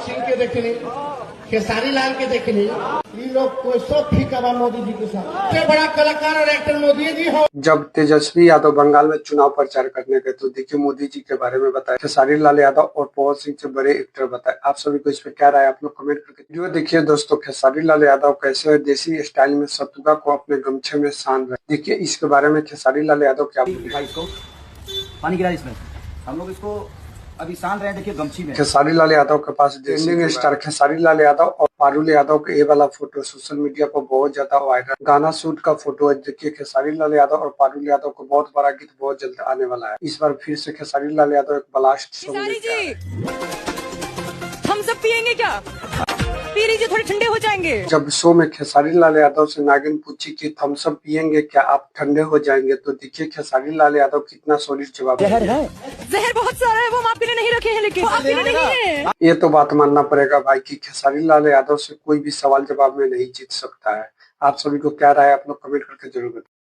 सिंह के देखनी, खेसारी लाल के देखनी, ये लोग कोई सब फीका बा मोदी जी के साथ। सबसे बड़ा कलाकार और एक्टर मोदी जी हो। जब तेजस्वी यादव बंगाल में चुनाव प्रचार करने गए तो देखिए मोदी जी के बारे में बताया, खेसारी लाल यादव और पवन सिंह से बड़े एक्टर बताए। आप सभी को इस पे क्या राय, आप लोग कमेंट करके वीडियो देखिए। दोस्तों, खेसारी लाल यादव कैसे देसी स्टाइल में शत्रुघ्न को अपने गमछे में सान रहे, देखिए इसके बारे में खेसारी लाल यादव क्या भाई इसको पानी गिरा इसमें, हम लोग इसको अभी सान रहे हैं। देखिए गमछी में खेसारी लाल यादव के पास ट्रेंडिंग स्टार खेसारी लाल यादव और पारुल यादव के ये वाला फोटो सोशल मीडिया पर बहुत ज्यादा वायरल, गाना शूट का फोटो है। देखिए खेसारी लाल यादव और पारुल यादव को बहुत बड़ा गीत बहुत जल्द आने वाला है। इस बार फिर से खेसारी लाल यादव एक ब्लास्ट सॉन्ग लेके आए हैं। हम सब पियेंगे क्या? पी लीजिए, थोड़े ठंडे हो जाएंगे। जब शो में खेसारी लाल यादव से नागिन पूछी कि थम्स अप पियेंगे क्या, आप ठंडे हो जाएंगे, तो देखिए खेसारी लाल यादव कितना सॉलिड जवाब जहर है, जहर बहुत सारा है, वो हम आपके लिए नहीं रखे हैं, लेकिन आपके लिए नहीं है। ये तो बात मानना पड़ेगा भाई कि खेसारी लाल यादव से कोई भी सवाल जवाब में नहीं जीत सकता है। आप सभी को क्या राय, आप लोग कमेंट करके जरूर बताएं।